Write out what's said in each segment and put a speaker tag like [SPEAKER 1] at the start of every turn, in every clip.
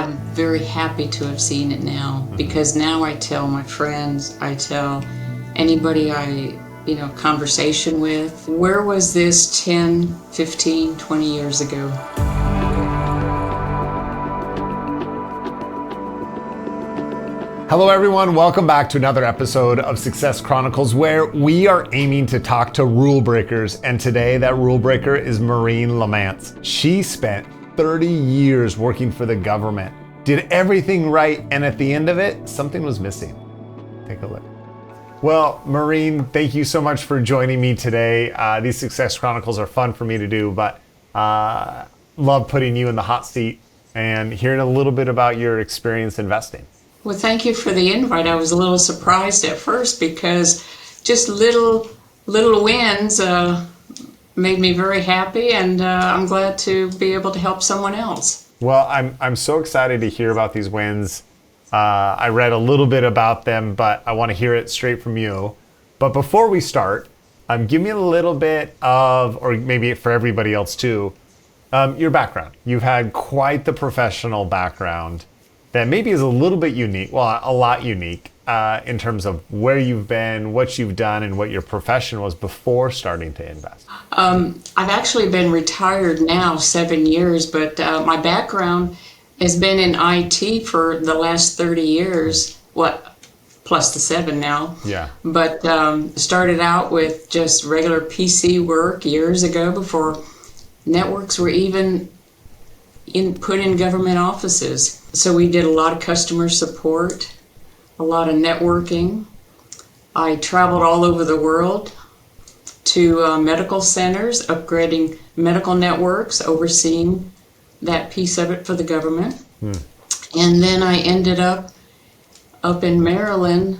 [SPEAKER 1] I'm very happy to have seen it now, because now I tell my friends, I tell anybody conversation with, where was this 10, 15, 20 years ago?
[SPEAKER 2] Hello everyone, welcome back to another episode of Success Chronicles, where we are aiming to talk to rule breakers, and today that rule breaker is Maureen Lamance. She spent 30 years working for the government, did everything right, and at the end of it, something was missing. Take a look. Well, Maureen, thank you so much for joining me today. These Success Chronicles are fun for me to do, but love putting you in the hot seat and hearing a little bit about your experience investing.
[SPEAKER 1] Well, thank you for the invite. I was a little surprised at first because just little wins made me very happy, and I'm glad to be able to help someone else.
[SPEAKER 2] Well, I'm so excited to hear about these wins. I read a little bit about them, but I want to hear it straight from you. But before we start, give me a little bit of, or maybe for everybody else too, your background. You've had quite the professional background that maybe is a little bit unique, well, a lot unique, in terms of where you've been, what you've done, and what your profession was before starting to invest.
[SPEAKER 1] I've actually been retired now 7 years, but my background has been in IT for the last 30 years, plus the 7 now.
[SPEAKER 2] Yeah.
[SPEAKER 1] But started out with just regular PC work years ago before networks were even put in government offices. So we did a lot of customer support, a lot of networking. I traveled all over the world to medical centers, upgrading medical networks, overseeing that piece of it for the government. And then I ended up in Maryland,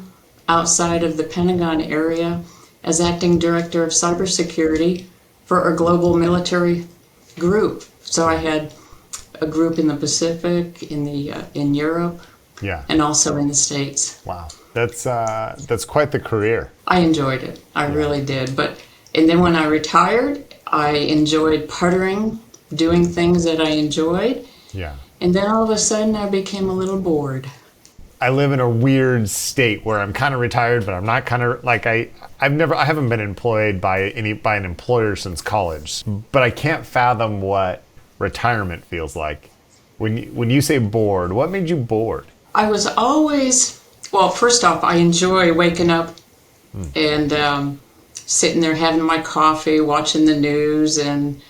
[SPEAKER 1] outside of the Pentagon area, as acting director of cybersecurity for a global military group. So I had a group in the Pacific, in Europe,
[SPEAKER 2] Yeah.
[SPEAKER 1] and also in the States.
[SPEAKER 2] Wow. That's quite the career.
[SPEAKER 1] I enjoyed it. I really did. And then when I retired, I enjoyed puttering, doing things that I enjoyed.
[SPEAKER 2] Yeah.
[SPEAKER 1] And then all of a sudden I became a little bored.
[SPEAKER 2] I live in a weird state where I'm kind of retired, but I'm not kind of like I haven't been employed by an employer since college. But I can't fathom what retirement feels like. When you say bored, what made you bored?
[SPEAKER 1] I was always, well, first off, I enjoy waking up and sitting there having my coffee, watching the news, and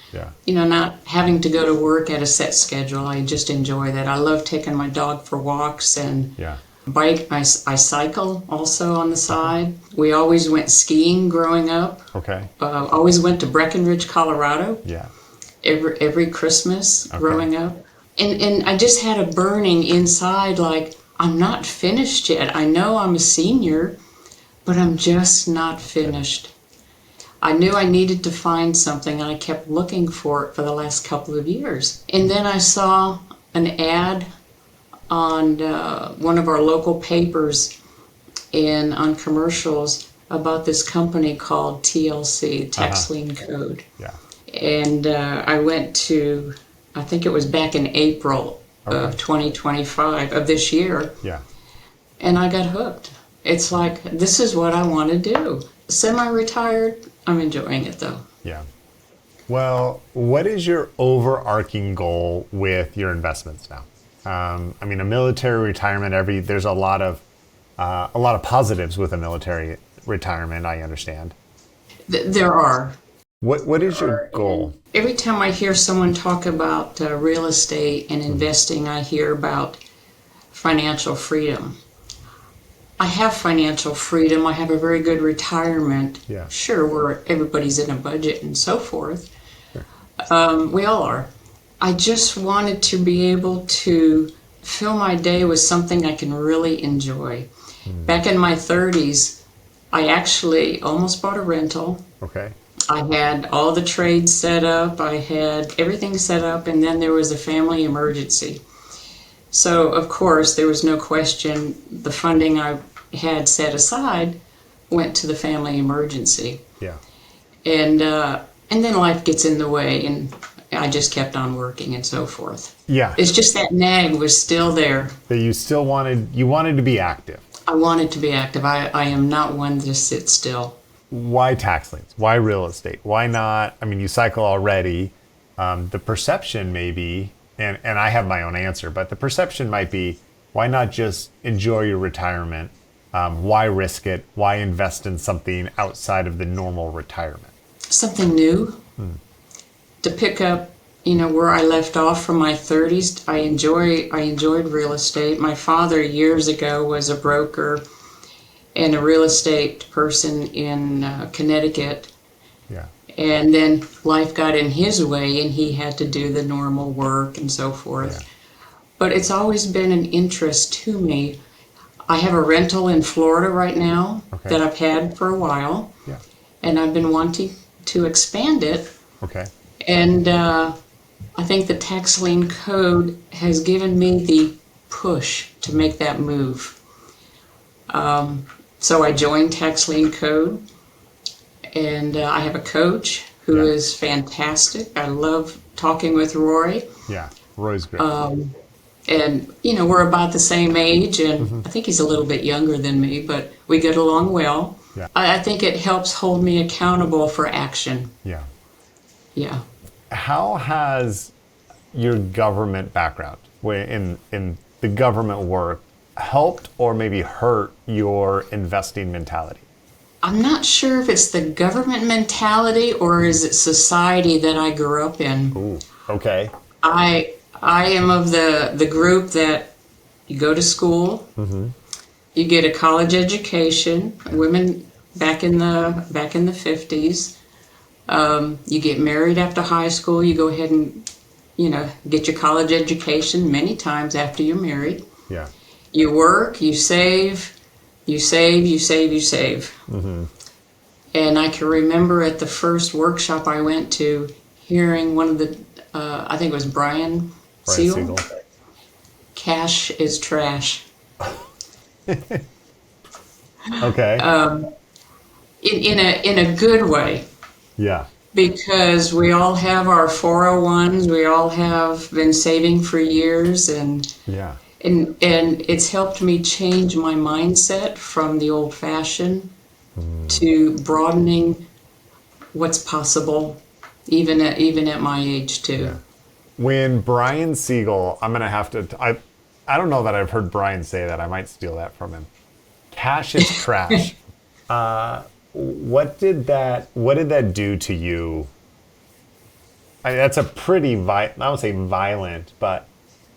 [SPEAKER 1] not having to go to work at a set schedule. I just enjoy that. I love taking my dog for walks and bike. I cycle also on the side. We always went skiing growing up.
[SPEAKER 2] Okay.
[SPEAKER 1] Always went to Breckenridge, Colorado.
[SPEAKER 2] Yeah.
[SPEAKER 1] Every Christmas growing up. And I just had a burning inside, like, I'm not finished yet. I know I'm a senior, but I'm just not finished. I knew I needed to find something, and I kept looking for it for the last couple of years. And then I saw an ad on one of our local papers and on commercials about this company called TLC, Tax Lien Code.
[SPEAKER 2] Yeah.
[SPEAKER 1] And I went to, I think it was back in April of 2025 of this year.
[SPEAKER 2] Yeah.
[SPEAKER 1] And I got hooked. It's like, this is what I want to do. Semi-retired, I'm enjoying it though.
[SPEAKER 2] Yeah. Well, what is your overarching goal with your investments now? I mean, a military retirement, there's a lot of positives with a military retirement, I understand.
[SPEAKER 1] There are.
[SPEAKER 2] What is your goal?
[SPEAKER 1] Every time I hear someone talk about real estate and investing, I hear about financial freedom. I have financial freedom. I have a very good retirement.
[SPEAKER 2] Yeah.
[SPEAKER 1] Sure, where everybody's in a budget and so forth. Sure. We all are. I just wanted to be able to fill my day with something I can really enjoy. Back in my 30s, I actually almost bought a rental.
[SPEAKER 2] Okay.
[SPEAKER 1] I had all the trades set up, I had everything set up, and then there was a family emergency. So, of course, there was no question the funding I had set aside went to the family emergency.
[SPEAKER 2] Yeah.
[SPEAKER 1] And then life gets in the way, and I just kept on working and so forth.
[SPEAKER 2] Yeah.
[SPEAKER 1] It's just that nag was still there.
[SPEAKER 2] That you still wanted to be active.
[SPEAKER 1] I wanted to be active. I am not one to sit still.
[SPEAKER 2] Why tax liens? Why real estate? Why not? I mean, you cycle already. The perception may be, and I have my own answer, but the perception might be, why not just enjoy your retirement? Why risk it? Why invest in something outside of the normal retirement?
[SPEAKER 1] Something new. To pick up, where I left off from my 30s. I enjoyed real estate. My father years ago was a broker and a real estate person in Connecticut.
[SPEAKER 2] Yeah.
[SPEAKER 1] And then life got in his way and he had to do the normal work and so forth.
[SPEAKER 2] Yeah.
[SPEAKER 1] But it's always been an interest to me. I have a rental in Florida right now that I've had for a while.
[SPEAKER 2] Yeah.
[SPEAKER 1] And I've been wanting to expand it.
[SPEAKER 2] Okay.
[SPEAKER 1] And I think the tax lien code has given me the push to make that move. So I joined tax lien code, and I have a coach who is fantastic. I love talking with Roy.
[SPEAKER 2] Yeah, Roy's great.
[SPEAKER 1] And, we're about the same age, and I think he's a little bit younger than me, but we get along well.
[SPEAKER 2] Yeah.
[SPEAKER 1] I think it helps hold me accountable for action.
[SPEAKER 2] Yeah.
[SPEAKER 1] Yeah.
[SPEAKER 2] How has your government background in the government work helped or maybe hurt your investing mentality?
[SPEAKER 1] I'm not sure if it's the government mentality or is it society that I grew up in.
[SPEAKER 2] Ooh, okay.
[SPEAKER 1] I am of the group that you go to school, you get a college education. Women back in the 50s, you get married after high school. You go ahead and get your college education many times after you're married.
[SPEAKER 2] Yeah.
[SPEAKER 1] You work, you save, you save, you save, you save. And I can remember at the first workshop I went to hearing one of the, I think it was Brian Siegel. Cash is trash.
[SPEAKER 2] Okay.
[SPEAKER 1] In a good way.
[SPEAKER 2] Yeah.
[SPEAKER 1] Because we all have our 401s, we all have been saving for years, and
[SPEAKER 2] Yeah.
[SPEAKER 1] and it's helped me change my mindset from the old-fashioned to broadening what's possible, even at my age too.
[SPEAKER 2] Yeah. When Brian Siegel, I'm gonna have to. I don't know that I've heard Brian say that. I might steal that from him. Cash is trash. What did that do to you? That's a pretty I won't say violent, but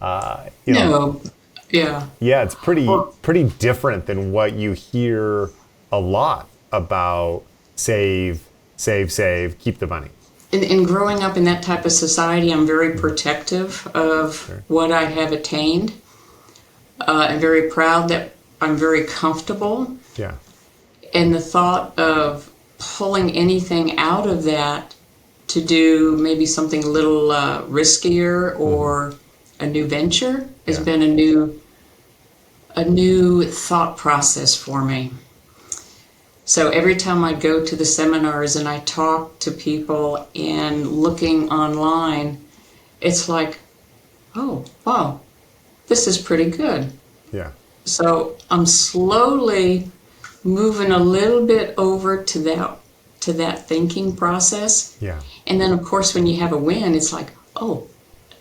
[SPEAKER 1] No, yeah.
[SPEAKER 2] Yeah, it's pretty different than what you hear a lot about. Save, keep the money.
[SPEAKER 1] In growing up in that type of society, I'm very protective of what I have attained. I'm very proud that I'm very comfortable.
[SPEAKER 2] Yeah.
[SPEAKER 1] And the thought of pulling anything out of that to do maybe something a little riskier or a new venture has been a new thought process for me. So every time I go to the seminars and I talk to people and looking online, it's like, oh, wow, this is pretty good.
[SPEAKER 2] Yeah.
[SPEAKER 1] So I'm slowly moving a little bit over to that thinking process.
[SPEAKER 2] Yeah.
[SPEAKER 1] And then, of course, when you have a win, it's like, oh,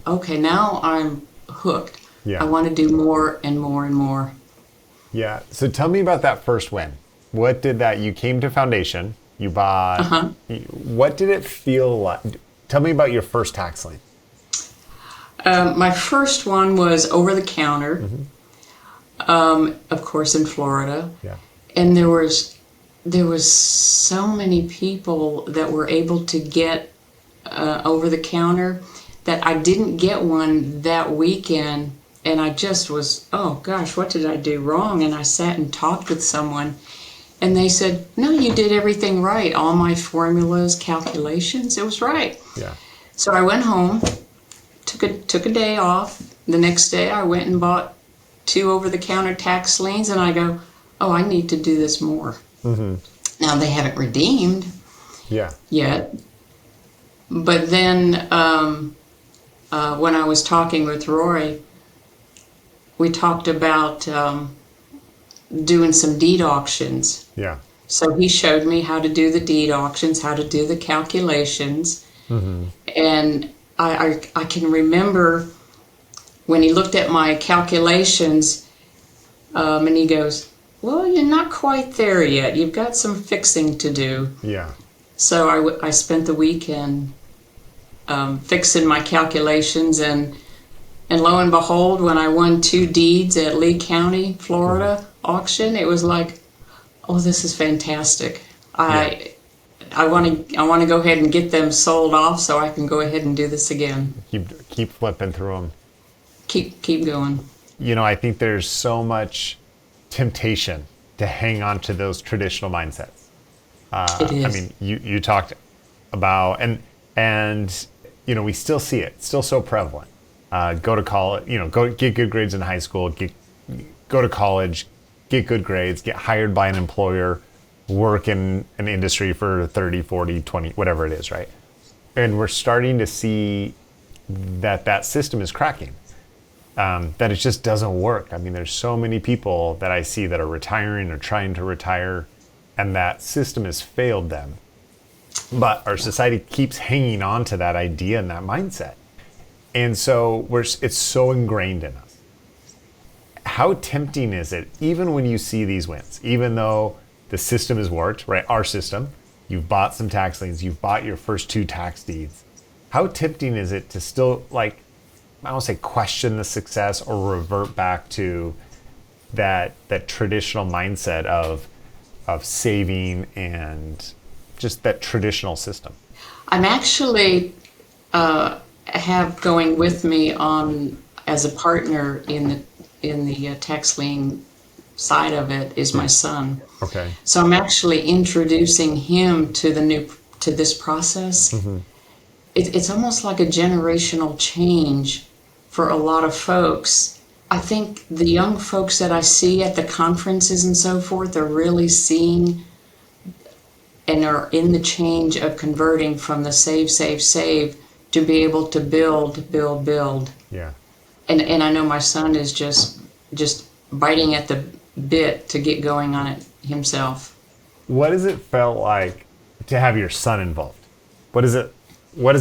[SPEAKER 1] okay, now I'm hooked.
[SPEAKER 2] Yeah.
[SPEAKER 1] I want to do more and more and more.
[SPEAKER 2] Yeah. So tell me about that first win. What did that? You came to Foundation. You bought. What did it feel like? Tell me about your first tax lien.
[SPEAKER 1] My first one was over the counter, of course, in Florida.
[SPEAKER 2] Yeah.
[SPEAKER 1] And there was so many people that were able to get over the counter that I didn't get one that weekend, and I just was, oh gosh, what did I do wrong? And I sat and talked with someone, and they said, no, you did everything right. All my formulas, calculations, it was right.
[SPEAKER 2] Yeah.
[SPEAKER 1] So I went home, took a day off. The next day I went and bought 2 over-the-counter tax liens, and I go, oh, I need to do this more. Now they haven't redeemed yet, But then when I was talking with Roy, we talked about doing some deed auctions.
[SPEAKER 2] Yeah.
[SPEAKER 1] So he showed me how to do the deed auctions, how to do the calculations. And I can remember when he looked at my calculations, and he goes, well, you're not quite there yet. You've got some fixing to do.
[SPEAKER 2] Yeah.
[SPEAKER 1] So I spent the weekend fixing my calculations, and lo and behold, when I won 2 deeds at Lee County, Florida auction, it was like, oh, this is fantastic. I want to go ahead and get them sold off so I can go ahead and do this again.
[SPEAKER 2] Keep flipping through them.
[SPEAKER 1] Keep going.
[SPEAKER 2] You know, I think there's so much temptation to hang on to those traditional mindsets.
[SPEAKER 1] It is.
[SPEAKER 2] I mean, you talked about, and you know, we still see it. It's still so prevalent. Go to college, you know, get good grades in high school, go to college, get good grades, get hired by an employer, work in an industry for 30, 40, 20, whatever it is, right? And we're starting to see that system is cracking. That it just doesn't work. I mean, there's so many people that I see that are retiring or trying to retire, and that system has failed them. But our society keeps hanging on to that idea and that mindset. And so it's so ingrained in us. How tempting is it, even when you see these wins, even though the system has worked, right? Our system, you've bought some tax liens, you've bought your first 2 tax deeds. How tempting is it to still, like, I don't say question the success or revert back to that traditional mindset of saving and just that traditional system?
[SPEAKER 1] I'm actually have going with me on as a partner in the tax lien side of it is my son.
[SPEAKER 2] Okay.
[SPEAKER 1] So I'm actually introducing him to this process. It's almost like a generational change for a lot of folks. I think the young folks that I see at the conferences and so forth are really seeing and are in the change of converting from the save to be able to build.
[SPEAKER 2] Yeah.
[SPEAKER 1] And I know my son is just biting at the bit to get going on it himself.
[SPEAKER 2] What does it felt like to have your son involved? What does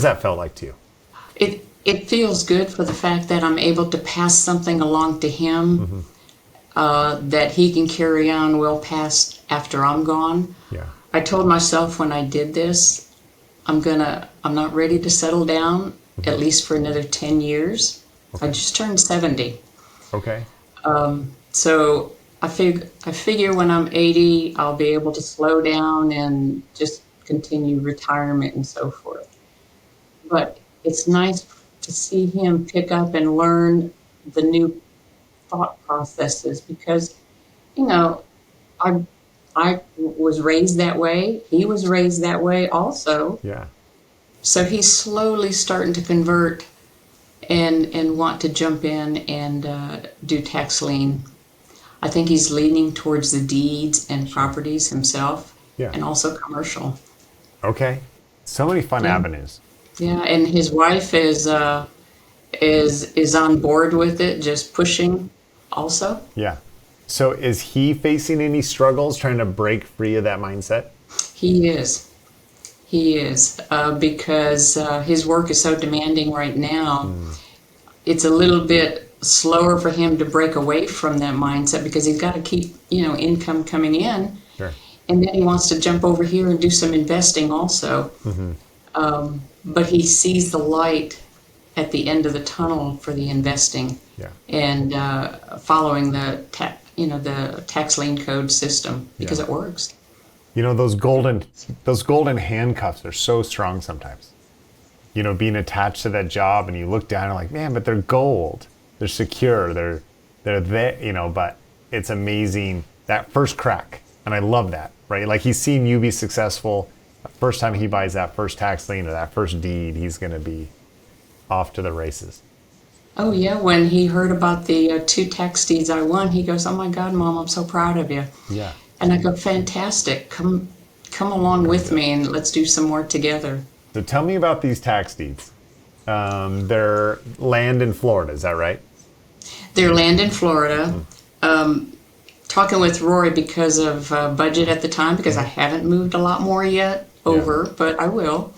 [SPEAKER 2] that felt like to you?
[SPEAKER 1] It feels good for the fact that I'm able to pass something along to him that he can carry on well past after I'm gone.
[SPEAKER 2] Yeah.
[SPEAKER 1] I told myself when I did this, I'm not ready to settle down at least for another 10 years.
[SPEAKER 2] Okay.
[SPEAKER 1] I just turned 70.
[SPEAKER 2] Okay.
[SPEAKER 1] So I figure when I'm 80, I'll be able to slow down and just continue retirement and so forth. But it's nice to see him pick up and learn the new thought processes because, you know, I was raised that way. He was raised that way also.
[SPEAKER 2] Yeah.
[SPEAKER 1] So he's slowly starting to convert and want to jump in and do tax lien. I think he's leaning towards the deeds and properties himself, and also commercial.
[SPEAKER 2] Okay. So many fun avenues.
[SPEAKER 1] Yeah, and his wife is on board with it, just pushing also.
[SPEAKER 2] Yeah. So is he facing any struggles trying to break free of that mindset?
[SPEAKER 1] He is. Because his work is so demanding right now. It's a little bit slower for him to break away from that mindset because he's got to keep, income coming in.
[SPEAKER 2] Sure.
[SPEAKER 1] And then he wants to jump over here and do some investing also. But he sees the light at the end of the tunnel for the investing.
[SPEAKER 2] Yeah.
[SPEAKER 1] And following the tax lien code system because it works.
[SPEAKER 2] You know, those golden handcuffs are so strong sometimes. You know, being attached to that job and you look down and like, man, but they're gold. They're secure. They're there, but it's amazing that first crack. And I love that, right? Like he's seen you be successful. The first time he buys that first tax lien or that first deed, he's going to be off to the races.
[SPEAKER 1] Oh yeah, when he heard about the 2 tax deeds I won, he goes, "Oh my God, Mom, I'm so proud of you."
[SPEAKER 2] Yeah.
[SPEAKER 1] And I go, "Fantastic! Come along with me, and let's do some more together."
[SPEAKER 2] So tell me about these tax deeds. They're land in Florida, is that right?
[SPEAKER 1] They're land in Florida. Talking with Rory because of budget at the time, because I haven't moved a lot more yet over, but I will.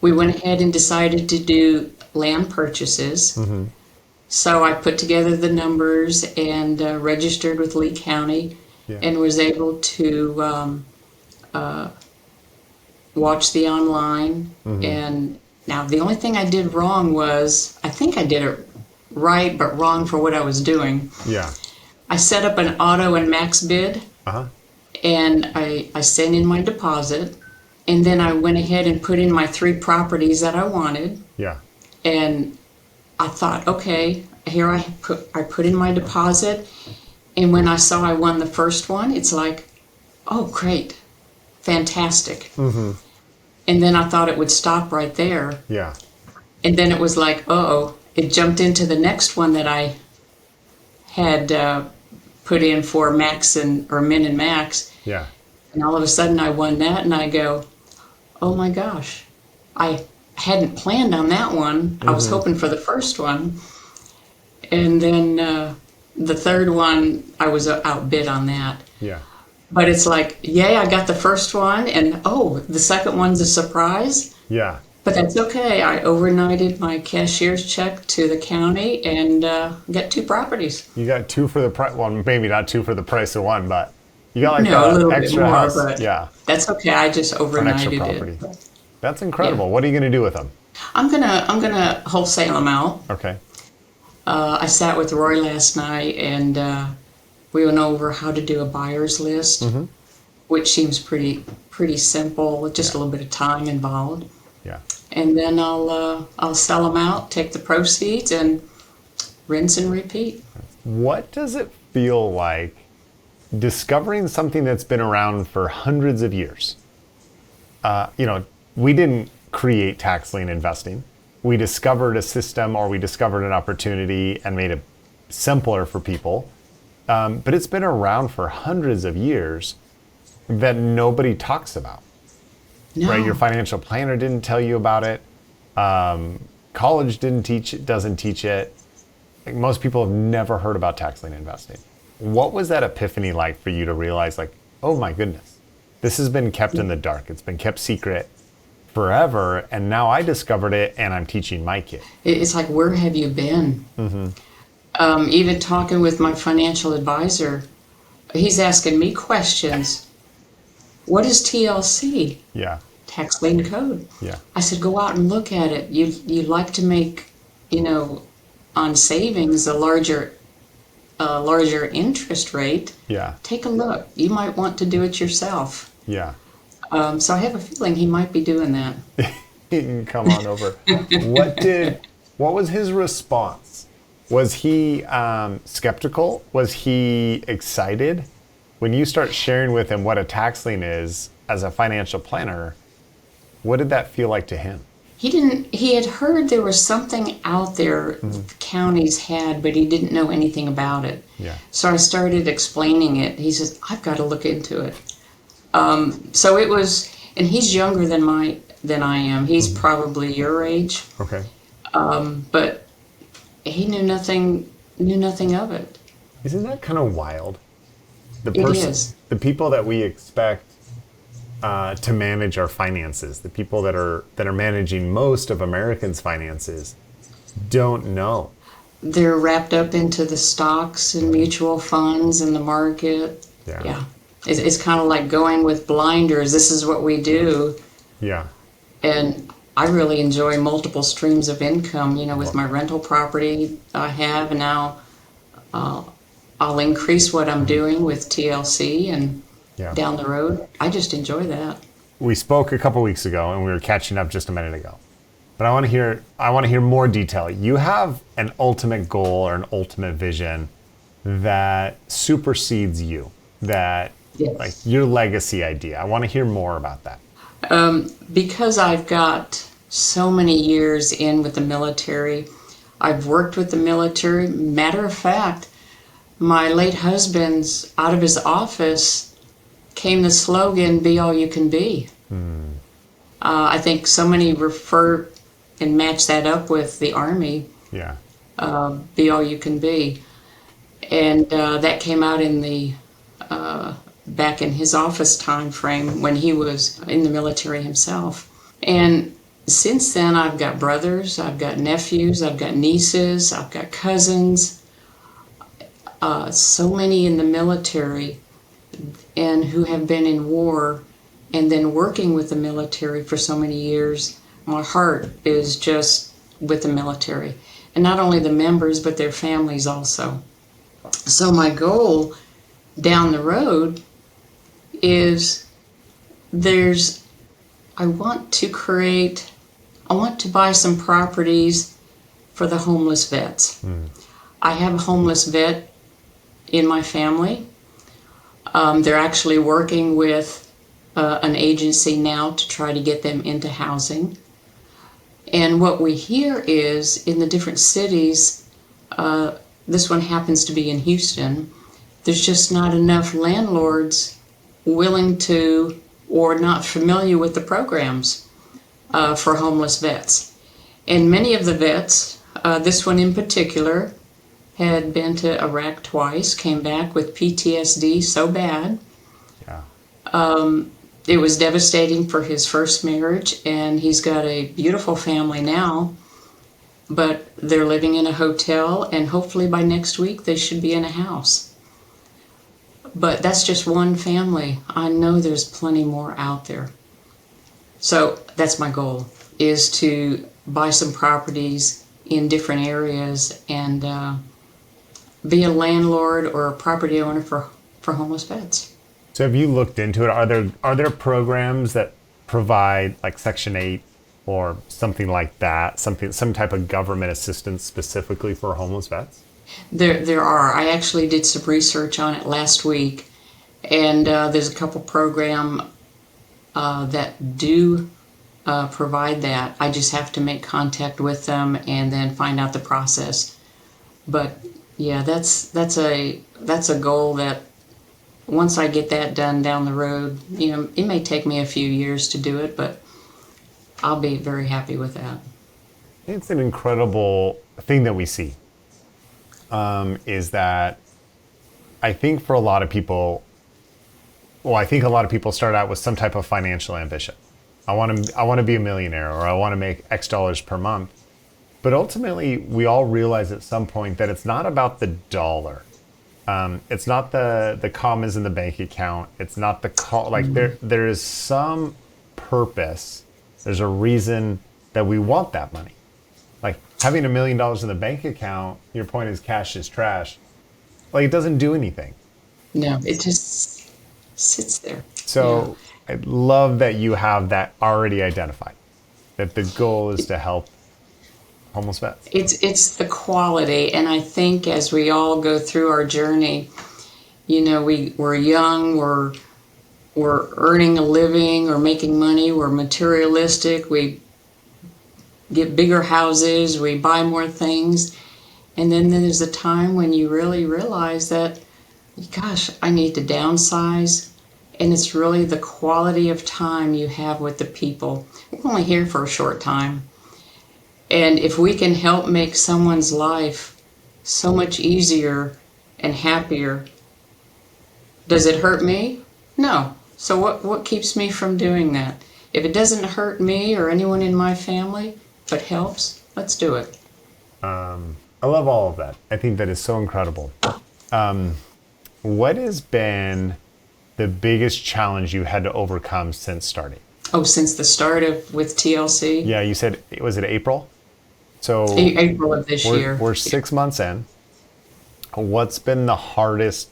[SPEAKER 1] We went ahead and decided to do land purchases. So I put together the numbers and registered with Lee County and was able to watch the online. And now the only thing I did wrong was, I think I did it right but wrong for what I was doing.
[SPEAKER 2] Yeah.
[SPEAKER 1] I set up an auto and max bid, and I sent in my deposit, and then I went ahead and put in my 3 properties that I wanted.
[SPEAKER 2] Yeah.
[SPEAKER 1] And I thought, okay, here I put in my deposit, and when I saw I won the first one, it's like, oh, great, fantastic. And then I thought it would stop right there.
[SPEAKER 2] Yeah.
[SPEAKER 1] And then it was like, uh-oh, it jumped into the next one that I had put in for max or min and max.
[SPEAKER 2] Yeah.
[SPEAKER 1] And all of a sudden I won that, and I go, oh my gosh, I hadn't planned on that one. I was hoping for the first one. And then the third one, I was outbid on that.
[SPEAKER 2] Yeah.
[SPEAKER 1] But it's like, yay, I got the first one, and oh, the second one's a surprise.
[SPEAKER 2] Yeah.
[SPEAKER 1] But that's okay. I overnighted my cashier's check to the county and got 2 properties.
[SPEAKER 2] You got 2 for the price. Well, maybe not 2 for the price of one, but you got like
[SPEAKER 1] a little
[SPEAKER 2] extra
[SPEAKER 1] bit more,
[SPEAKER 2] house.
[SPEAKER 1] but that's okay. I just overnighted it.
[SPEAKER 2] That's incredible. What are you going to do with them?
[SPEAKER 1] I'm gonna wholesale them out.
[SPEAKER 2] Okay.
[SPEAKER 1] I sat with Roy last night, and we went over how to do a buyer's list, which seems pretty simple, with just a little bit of time involved.
[SPEAKER 2] Yeah.
[SPEAKER 1] And then I'll sell them out, take the proceeds, and rinse and repeat.
[SPEAKER 2] What does it feel like discovering something that's been around for hundreds of years? We didn't create tax lien investing. We discovered a system, or we discovered an opportunity and made it simpler for people. But it's been around for hundreds of years that nobody talks about.
[SPEAKER 1] No.
[SPEAKER 2] Right? Your financial planner didn't tell you about it. College didn't teach it, doesn't teach it. Like, most people have never heard about tax lien investing. What was that epiphany like for you to realize, like, oh my goodness, this has been kept in the dark. It's been kept secret forever, and now I discovered it, and I'm teaching my kid.
[SPEAKER 1] It's like, where have you been? Even talking with my financial advisor, he's asking me questions. What is TLC?
[SPEAKER 2] Yeah.
[SPEAKER 1] Tax lien code.
[SPEAKER 2] Yeah.
[SPEAKER 1] I said, go out and look at it. You like to make, on savings a larger interest rate.
[SPEAKER 2] Yeah.
[SPEAKER 1] Take a look. You might want to do it yourself.
[SPEAKER 2] Yeah.
[SPEAKER 1] So I have a feeling he might be doing that.
[SPEAKER 2] He can come on over. What was his response? Was he skeptical? Was he excited? When you start sharing with him what a tax lien is as a financial planner, what did that feel like to him?
[SPEAKER 1] He had heard there was something out there counties had, but he didn't know anything about it.
[SPEAKER 2] Yeah.
[SPEAKER 1] So I started explaining it. He says, I've got to look into it. So it was, and he's younger than I am. He's probably your age.
[SPEAKER 2] Okay.
[SPEAKER 1] But he knew nothing of it.
[SPEAKER 2] Isn't that kind of wild?
[SPEAKER 1] It is.
[SPEAKER 2] The people that we expect to manage our finances, the people that are managing most of Americans' finances, don't know.
[SPEAKER 1] They're wrapped up into the stocks and mutual funds and the market. Yeah. It's kind of like going with blinders. This is what we do.
[SPEAKER 2] Yeah.
[SPEAKER 1] And I really enjoy multiple streams of income, with my rental property I have, and now I'll increase what I'm doing with TLC and down the road. I just enjoy that.
[SPEAKER 2] We spoke a couple weeks ago, and we were catching up just a minute ago. But I want to hear more detail. You have an ultimate goal or an ultimate vision that supersedes you, that like your legacy idea. I want to hear more about that.
[SPEAKER 1] Because I've got so many years in with the military, I've worked with the military. Matter of fact, my late husband's, out of his office came the slogan, be all you can be. I think so many refer and match that up with the Army,
[SPEAKER 2] Yeah.
[SPEAKER 1] be all you can be. And that came out in the back in his office time frame when he was in the military himself. And since then, I've got brothers, I've got nephews, I've got nieces, I've got cousins, so many in the military and who have been in war and then working with the military for so many years. My heart is just with the military, and not only the members, but their families also. So my goal down the road is I want to buy some properties for the homeless vets. I have a homeless vet in my family. They're actually working with an agency now to try to get them into housing. And what we hear is in the different cities, this one happens to be in Houston, there's just not enough landlords willing to or not familiar with the programs for homeless vets. And many of the vets, this one in particular, had been to Iraq twice, came back with PTSD so bad.
[SPEAKER 2] Yeah.
[SPEAKER 1] It was devastating for his first marriage, and he's got a beautiful family now, but they're living in a hotel, and hopefully by next week they should be in a house. But that's just one family. I know there's plenty more out there. So that's my goal, is to buy some properties in different areas and be a landlord or a property owner for homeless vets.
[SPEAKER 2] So have you looked into it? Are there programs that provide like Section 8 or something like that, some type of government assistance specifically for homeless vets?
[SPEAKER 1] There are. I actually did some research on it last week, and there's a couple programs that do provide that. I just have to make contact with them and then find out the process. But yeah, that's a goal that once I get that done down the road, it may take me a few years to do it, but I'll be very happy with that.
[SPEAKER 2] It's an incredible thing that we see. Is that I think a lot of people start out with some type of financial ambition. I want to be a millionaire, or I want to make X dollars per month. But ultimately, we all realize at some point that it's not about the dollar. It's not the commas in the bank account. It's not the call. Like there is some purpose. There's a reason that we want that money. Like having $1 million in the bank account, your point is cash is trash. Like it doesn't do anything.
[SPEAKER 1] No, it just sits there.
[SPEAKER 2] So I love that you have that already identified, that the goal is to help homeless vets.
[SPEAKER 1] It's the quality, and I think as we all go through our journey, we're young, we're earning a living or making money, we're materialistic, we get bigger houses, we buy more things, and then there's a time when you really realize that, gosh, I need to downsize, and it's really the quality of time you have with the people. We're only here for a short time, and if we can help make someone's life so much easier and happier, does it hurt me? No. So what keeps me from doing that? If it doesn't hurt me or anyone in my family, but helps, let's do it.
[SPEAKER 2] I love all of that. I think that is so incredible. What has been the biggest challenge you had to overcome since starting?
[SPEAKER 1] Oh, since the start with TLC?
[SPEAKER 2] Yeah, you said, was it April? So
[SPEAKER 1] April of this year.
[SPEAKER 2] We're 6 months in. What's been the hardest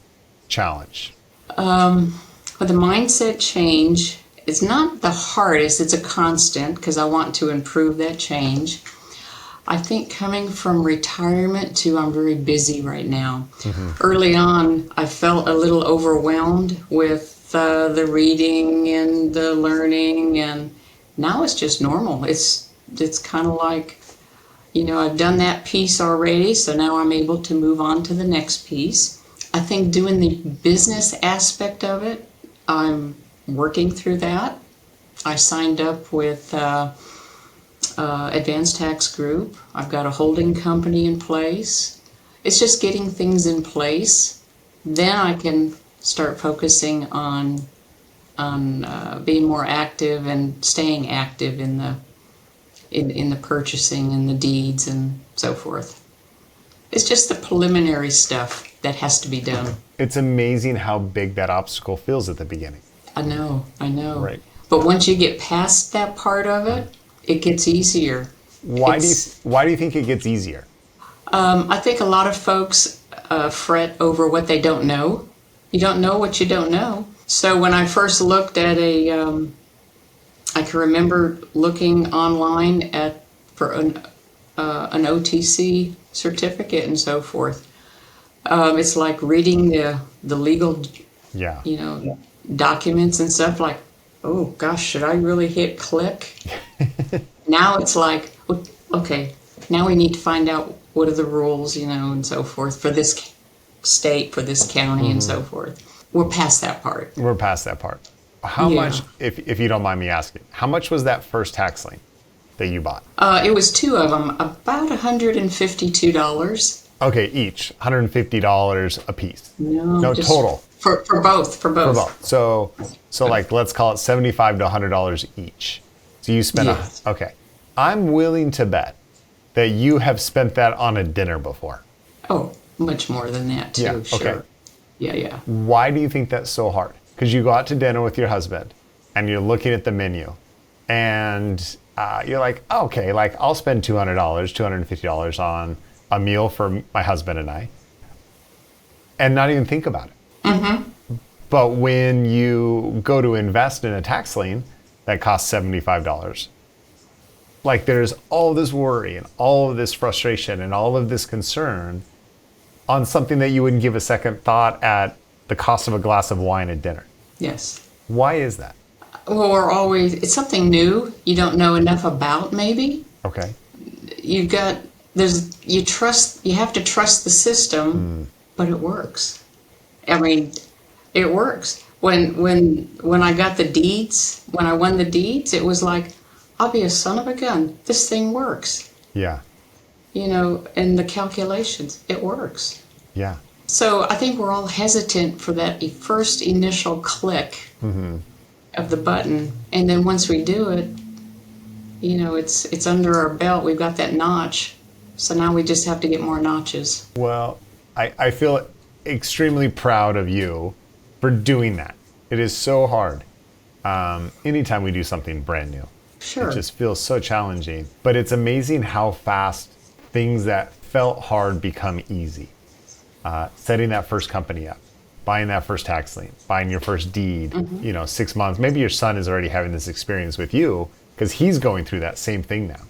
[SPEAKER 2] challenge?
[SPEAKER 1] Well, the mindset change is not the hardest. It's a constant because I want to improve that change. I think coming from retirement to I'm very busy right now. Mm-hmm. Early on, I felt a little overwhelmed with the reading and the learning, and now it's just normal. It's kind of like, I've done that piece already, so now I'm able to move on to the next piece. I think doing the business aspect of it, I'm working through that. I signed up with Advanced Tax Group. I've got a holding company in place. It's just getting things in place. Then I can start focusing on being more active and staying active in the purchasing and the deeds and so forth. It's just the preliminary stuff that has to be done.
[SPEAKER 2] It's amazing how big that obstacle feels at the beginning.
[SPEAKER 1] I know.
[SPEAKER 2] Right.
[SPEAKER 1] But once you get past that part of it, it gets easier.
[SPEAKER 2] Why do you think it gets easier?
[SPEAKER 1] I think a lot of folks fret over what they don't know. You don't know what you don't know. So when I first looked at I can remember looking online for an OTC certificate and so forth. It's like reading the legal, documents and stuff. Like, oh gosh, should I really hit click? Now it's like, okay, now we need to find out what are the rules, and so forth for this state, for this county, and so forth. We're past that part. How much, if you don't mind me asking, how much was that first tax lien that you bought? It was two of them, about $152.
[SPEAKER 2] Okay, each $150 a piece. No,
[SPEAKER 1] just
[SPEAKER 2] total.
[SPEAKER 1] For both. For both.
[SPEAKER 2] So like, let's call it $75 to $100 each. So you spent okay. I'm willing to bet that you have spent that on a dinner before.
[SPEAKER 1] Oh, much more than that too.
[SPEAKER 2] Yeah.
[SPEAKER 1] Sure.
[SPEAKER 2] Okay.
[SPEAKER 1] Yeah.
[SPEAKER 2] Why do you think that's so hard? Because you go out to dinner with your husband and you're looking at the menu and you're like, okay, like I'll spend $200, $250 on a meal for my husband and I, and not even think about it. But when you go to invest in a tax lien that costs $75, like there's all this worry and all of this frustration and all of this concern on something that you wouldn't give a second thought at the cost of a glass of wine at dinner.
[SPEAKER 1] Yes.
[SPEAKER 2] Why is that?
[SPEAKER 1] Well, it's something new you don't know enough about, maybe.
[SPEAKER 2] Okay.
[SPEAKER 1] You have to trust the system, but it works. I mean, it works. When I got the deeds, when I won the deeds, it was like, I'll be a son of a gun. This thing works.
[SPEAKER 2] Yeah.
[SPEAKER 1] And the calculations, it works.
[SPEAKER 2] Yeah.
[SPEAKER 1] So I think we're all hesitant for that first initial click of the button. And then once we do it, it's under our belt. We've got that notch. So now we just have to get more notches.
[SPEAKER 2] Well, I feel extremely proud of you for doing that. It is so hard. Anytime we do something brand new.
[SPEAKER 1] Sure.
[SPEAKER 2] It just feels so challenging. But it's amazing how fast things that felt hard become easy. Setting that first company up, buying that first tax lien, buying your first deed, 6 months. Maybe your son is already having this experience with you because he's going through that same thing now.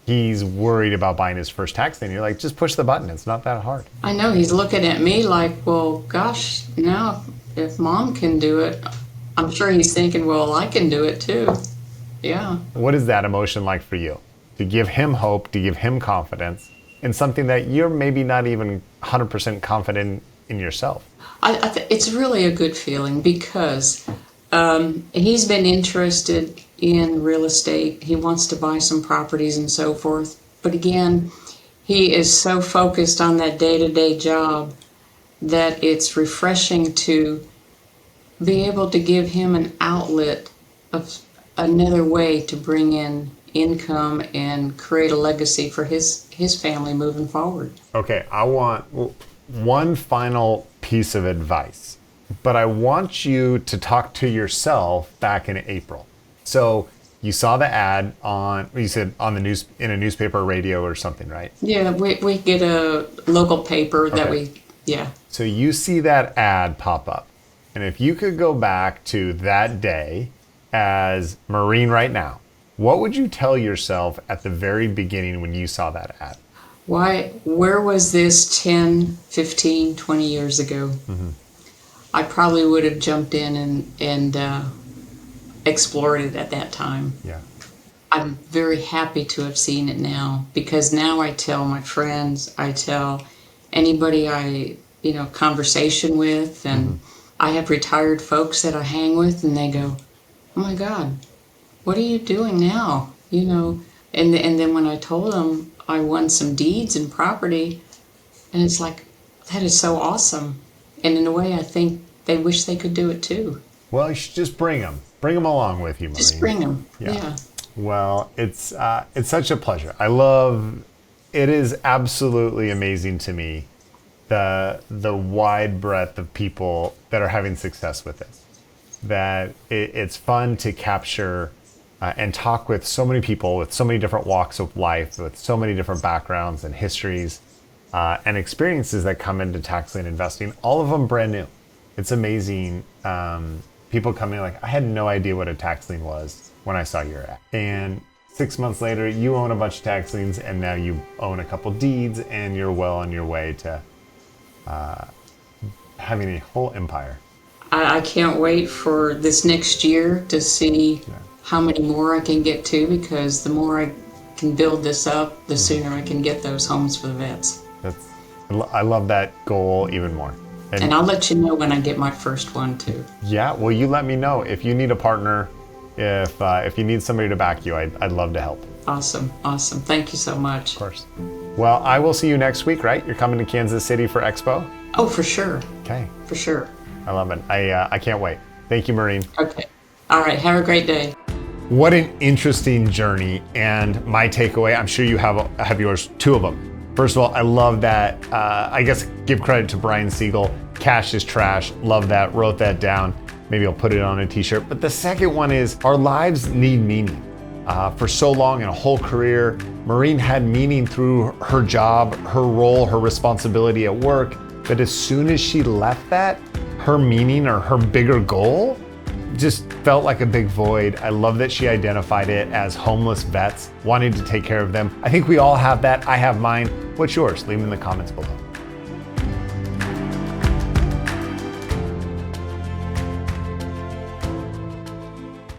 [SPEAKER 2] He's worried about buying his first tax lien. You're like, just push the button. It's not that hard.
[SPEAKER 1] I know. He's looking at me like, well, gosh, now if mom can do it, I'm sure he's thinking, well, I can do it too. Yeah.
[SPEAKER 2] What is that emotion like for you? To give him hope, to give him confidence in something that you're maybe not even 100% confident in yourself?
[SPEAKER 1] It's really a good feeling because he's been interested in real estate. He wants to buy some properties and so forth. But again, he is so focused on that day-to-day job that it's refreshing to be able to give him an outlet of another way to bring in income and create a legacy for his family moving forward.
[SPEAKER 2] Okay, I want one final piece of advice, but I want you to talk to yourself back in April. So you saw the ad you said on the news, in a newspaper or radio or something, right?
[SPEAKER 1] Yeah, we get a local paper that
[SPEAKER 2] So you see that ad pop up. And if you could go back to that day as Maureen right now, what would you tell yourself at the very beginning when you saw that ad?
[SPEAKER 1] Where was this 10, 15, 20 years ago? I probably would have jumped in and explored it at that time.
[SPEAKER 2] Yeah.
[SPEAKER 1] I'm very happy to have seen it now because now I tell my friends, I tell anybody I, conversation with, and I have retired folks that I hang with and they go, oh my God, what are you doing now? And then when I told them I won some deeds and property, and it's like, that is so awesome. And in a way, I think they wish they could do it too.
[SPEAKER 2] Well, you should just bring them along with you, Maureen.
[SPEAKER 1] Just bring them. Yeah.
[SPEAKER 2] Well, it's such a pleasure. It is absolutely amazing to me the wide breadth of people that are having success with this. That it's fun to capture and talk with so many people with so many different walks of life, with so many different backgrounds and histories and experiences that come into tax lien investing, all of them brand new. It's amazing. People come in like, I had no idea what a tax lien was when I saw your ad. And 6 months later, you own a bunch of tax liens, and now you own a couple deeds, and you're well on your way to having a whole empire.
[SPEAKER 1] I can't wait for this next year to see how many more I can get to, because the more I can build this up, the sooner I can get those homes for the vets.
[SPEAKER 2] I love that goal even more.
[SPEAKER 1] And I'll let you know when I get my first one too.
[SPEAKER 2] Yeah, well, you let me know if you need a partner, if you need somebody to back you. I'd love to help.
[SPEAKER 1] Awesome. Thank you so much.
[SPEAKER 2] Of course. Well, I will see you next week, right? You're coming to Kansas City for Expo?
[SPEAKER 1] Oh, for sure.
[SPEAKER 2] Okay.
[SPEAKER 1] For sure.
[SPEAKER 2] I love it. I can't wait. Thank you, Maureen.
[SPEAKER 1] Okay. All right. Have a great day.
[SPEAKER 2] What an interesting journey. And my takeaway, I'm sure you have yours, 2 of them. First of all, I love that. I guess give credit to Brian Siegel. Cash is trash. Love that. Wrote that down. Maybe I'll put it on a t-shirt. But the second one is our lives need meaning. For so long in a whole career, Maureen had meaning through her job, her role, her responsibility at work. But as soon as she left that, her meaning or her bigger goal just felt like a big void. I love that she identified it as homeless vets, wanting to take care of them. I think we all have that. I have mine. What's yours? Leave them in the comments below.